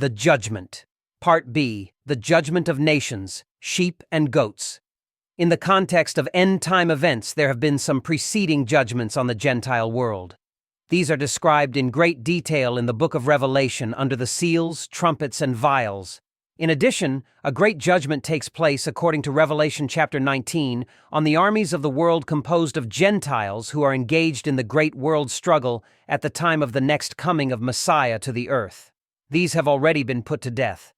The Judgment. Part B. The Judgment of Nations, Sheep and Goats. In the context of end-time events, there have been some preceding judgments on the Gentile world. These are described in great detail in the book of Revelation under the seals, trumpets, and vials. In addition, a great judgment takes place, according to Revelation chapter 19, on the armies of the world composed of Gentiles who are engaged in the great world struggle at the time of the next coming of Messiah to the earth. These have already been put to death.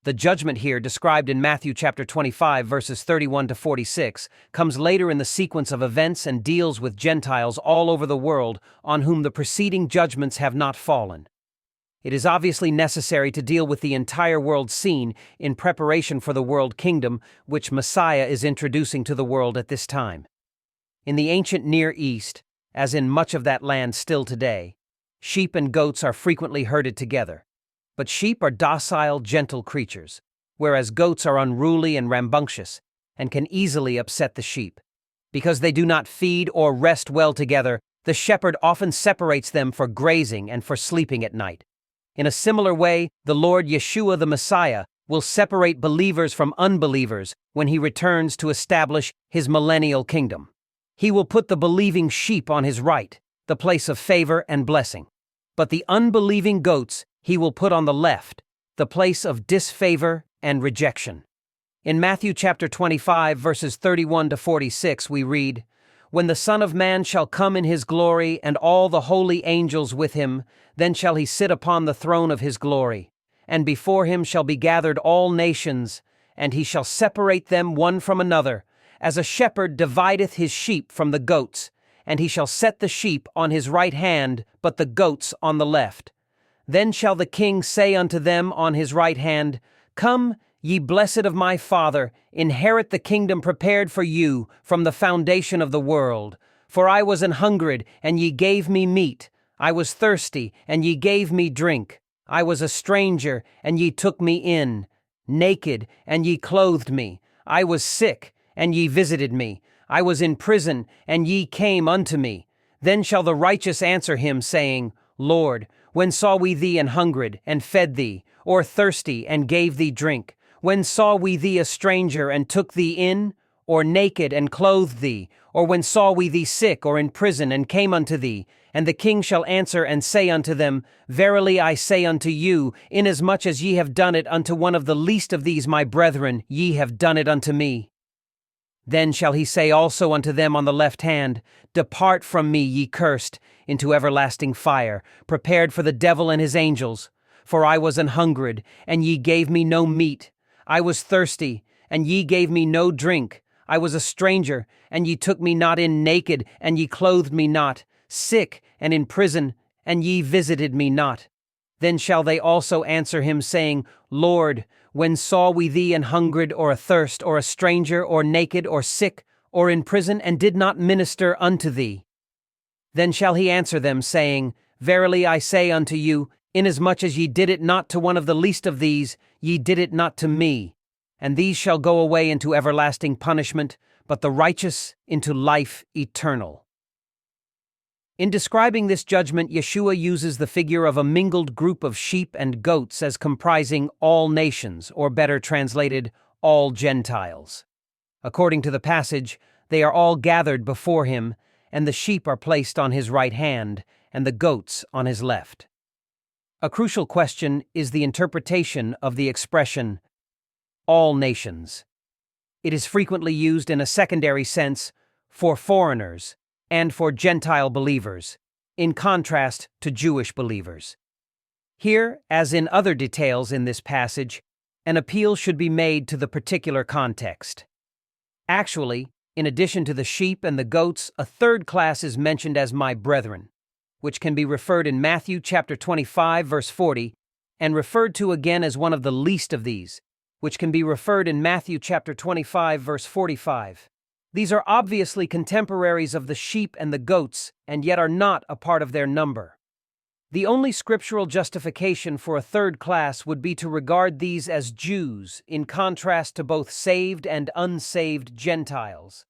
The judgment here, described in Matthew chapter 25, verses 31 to 46, comes later in the sequence of events and deals with Gentiles all over the world on whom the preceding judgments have not fallen. It is obviously necessary to deal with the entire world scene in preparation for the world kingdom which Messiah is introducing to the world at this time. In the ancient Near East, as in much of that land still today, sheep and goats are frequently herded together. But sheep are docile, gentle creatures, whereas goats are unruly and rambunctious and can easily upset the sheep. Because they do not feed or rest well together, the shepherd often separates them for grazing and for sleeping at night. In a similar way, the Lord Yeshua the Messiah will separate believers from unbelievers when he returns to establish his millennial kingdom. He will put the believing sheep on his right, the place of favor and blessing. But the unbelieving goats he will put on the left, the place of disfavor and rejection. In Matthew chapter 25, verses 31 to 46, we read, "When the Son of Man shall come in his glory, and all the holy angels with him, then shall he sit upon the throne of his glory. And before him shall be gathered all nations, and he shall separate them one from another, as a shepherd divideth his sheep from the goats. And he shall set the sheep on his right hand, but the goats on the left. Then shall the king say unto them on his right hand, Come, ye blessed of my Father, inherit the kingdom prepared for you from the foundation of the world. For I was an hungered, and ye gave me meat. I was thirsty, and ye gave me drink. I was a stranger, and ye took me in. Naked, and ye clothed me. I was sick, and ye visited me. I was in prison, and ye came unto me. Then shall the righteous answer him, saying, Lord, when saw we thee an hungered, and fed thee, or thirsty, and gave thee drink? When saw we thee a stranger, and took thee in? Or naked, and clothed thee? Or when saw we thee sick, or in prison, and came unto thee? And the king shall answer and say unto them, Verily I say unto you, inasmuch as ye have done it unto one of the least of these my brethren, ye have done it unto me. Then shall he say also unto them on the left hand, Depart from me, ye cursed, into everlasting fire, prepared for the devil and his angels. For I was an hungered, and ye gave me no meat. I was thirsty, and ye gave me no drink. I was a stranger, and ye took me not in. Naked, and ye clothed me not. Sick, and in prison, and ye visited me not. Then shall they also answer him, saying, Lord, when saw we thee an hungered, or athirst, or a stranger, or naked, or sick, or in prison, and did not minister unto thee? Then shall he answer them, saying, Verily I say unto you, inasmuch as ye did it not to one of the least of these, ye did it not to me. And these shall go away into everlasting punishment, but the righteous into life eternal. In describing this judgment, Yeshua uses the figure of a mingled group of sheep and goats as comprising all nations, or better translated, all Gentiles. According to the passage, they are all gathered before him, and the sheep are placed on his right hand, and the goats on his left. A crucial question is the interpretation of the expression, all nations. It is frequently used in a secondary sense for foreigners and for Gentile believers, in contrast to Jewish believers. Here, as in other details in this passage, an appeal should be made to the particular context. Actually, in addition to the sheep and the goats, a third class is mentioned as my brethren, which can be referred in Matthew chapter 25, verse 40, and referred to again as one of the least of these, which can be referred in Matthew chapter 25, verse 45. These are obviously contemporaries of the sheep and the goats, and yet are not a part of their number. The only scriptural justification for a third class would be to regard these as Jews, in contrast to both saved and unsaved Gentiles.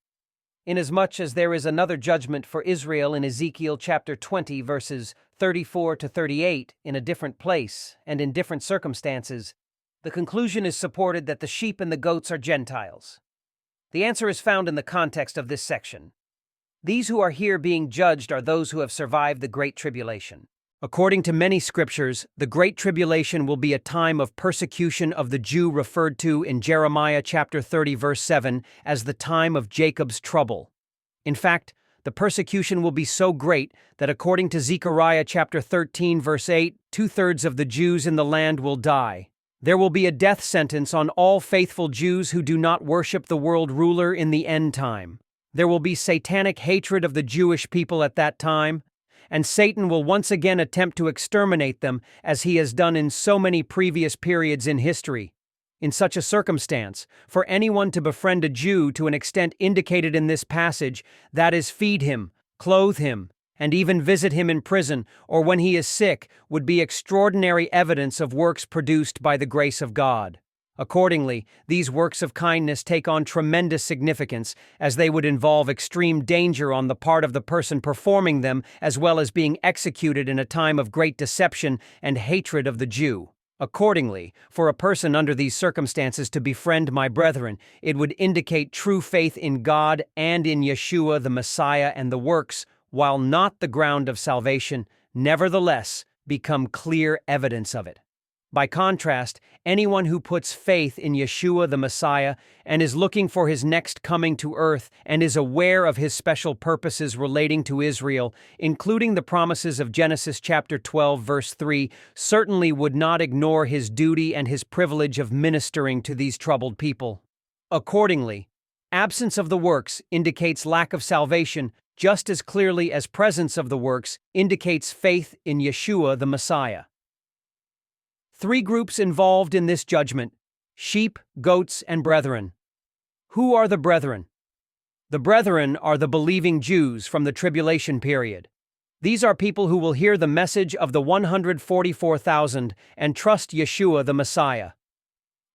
inasmuch as there is another judgment for Israel in Ezekiel chapter 20, verses 34 to 38, in a different place and in different circumstances, the conclusion is supported that the sheep and the goats are Gentiles. The answer is found in the context of this section. These who are here being judged are those who have survived the Great Tribulation. According to many scriptures, the Great Tribulation will be a time of persecution of the Jew referred to in Jeremiah chapter 30 verse 7 as the time of Jacob's trouble. In fact, the persecution will be so great that according to Zechariah chapter 13 verse 8, 2/3 of the Jews in the land will die. There will be a death sentence on all faithful Jews who do not worship the world ruler in the end time. There will be satanic hatred of the Jewish people at that time, and Satan will once again attempt to exterminate them as he has done in so many previous periods in history. In such a circumstance, for anyone to befriend a Jew to an extent indicated in this passage, that is, feed him, clothe him, and even visit him in prison or when he is sick, would be extraordinary evidence of works produced by the grace of God. Accordingly, these works of kindness take on tremendous significance, as they would involve extreme danger on the part of the person performing them, as well as being executed in a time of great deception and hatred of the Jew. Accordingly, for a person under these circumstances to befriend my brethren, it would indicate true faith in God and in Yeshua the Messiah, and the works, while not the ground of salvation, nevertheless become clear evidence of it. By contrast, anyone who puts faith in Yeshua the Messiah and is looking for his next coming to earth and is aware of his special purposes relating to Israel, including the promises of Genesis chapter 12 verse 3, certainly would not ignore his duty and his privilege of ministering to these troubled people. Accordingly, absence of the works indicates lack of salvation just as clearly as presence of the works indicates faith in Yeshua the Messiah. 3 groups involved in this judgment: sheep, goats, and brethren. Who are the brethren? The brethren are the believing Jews from the tribulation period. These are people who will hear the message of the 144,000 and trust Yeshua the Messiah.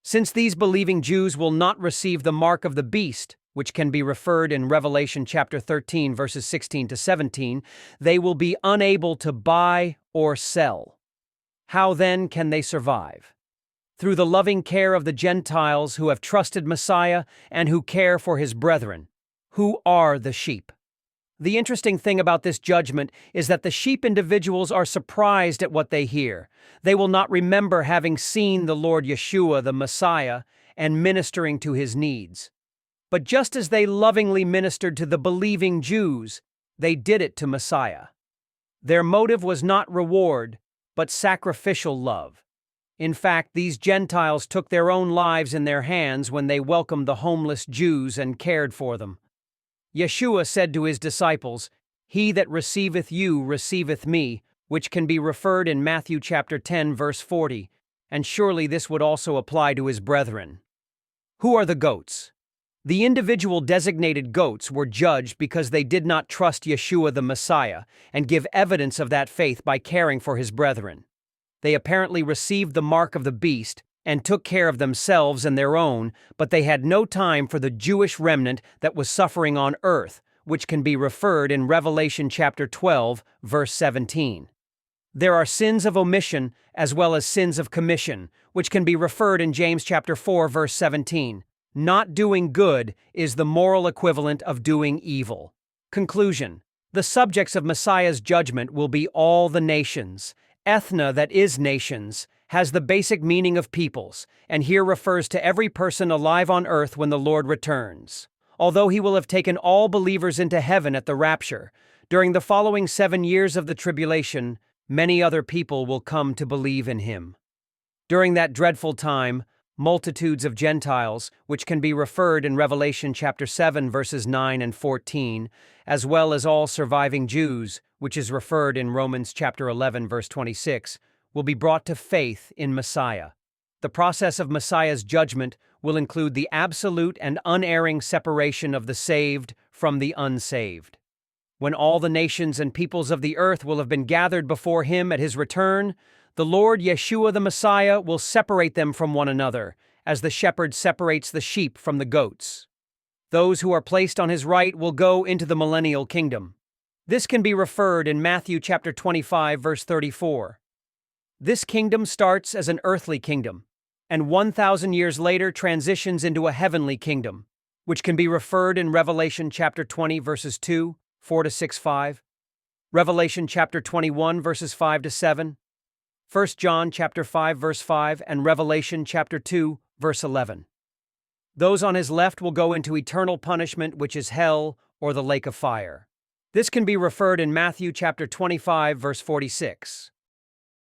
Since these believing Jews will not receive the mark of the beast, which can be referred in Revelation chapter 13 verses 16 to 17, they will be unable to buy or sell. How then can they survive? Through the loving care of the Gentiles who have trusted Messiah and who care for his brethren. Who are the sheep? The interesting thing about this judgment is that the sheep individuals are surprised at what they hear. They will not remember having seen the Lord Yeshua, the Messiah, and ministering to his needs. But just as they lovingly ministered to the believing Jews, they did it to Messiah. Their motive was not reward, but sacrificial love. In fact, these Gentiles took their own lives in their hands when they welcomed the homeless Jews and cared for them. Yeshua said to his disciples, "He that receiveth you receiveth me," which can be referred in Matthew chapter 10 verse 40, and surely this would also apply to his brethren. Who are the goats? The individual designated goats were judged because they did not trust Yeshua the Messiah and give evidence of that faith by caring for his brethren. They apparently received the mark of the beast and took care of themselves and their own, but they had no time for the Jewish remnant that was suffering on earth, which can be referred in Revelation chapter 12, verse 17. There are sins of omission as well as sins of commission, which can be referred in James chapter 4, verse 17. Not doing good is the moral equivalent of doing evil. Conclusion: the subjects of Messiah's judgment will be all the nations. Ethna, that is nations, has the basic meaning of peoples, and here refers to every person alive on earth when the Lord returns. Although he will have taken all believers into heaven at the rapture, during the following 7 years of the tribulation, many other people will come to believe in him. During that dreadful time, multitudes of Gentiles, which can be referred in Revelation chapter 7 verses 9 and 14, as well as all surviving Jews, which is referred in Romans chapter 11 verse 26, will be brought to faith in Messiah. The process of Messiah's judgment will include the absolute and unerring separation of the saved from the unsaved. When all the nations and peoples of the earth will have been gathered before him at his return, the Lord Yeshua the Messiah will separate them from one another, as the shepherd separates the sheep from the goats. Those who are placed on his right will go into the millennial kingdom. This can be referred in Matthew chapter 25, verse 34. This kingdom starts as an earthly kingdom, and 1,000 years later transitions into a heavenly kingdom, which can be referred in Revelation chapter 20, verses 2, 4 to 6, 5, Revelation chapter 21, verses 5 to 7, 1 John chapter 5, verse 5, and Revelation chapter 2, verse 11. Those on his left will go into eternal punishment, which is hell or the lake of fire. This can be referred in Matthew chapter 25, verse 46.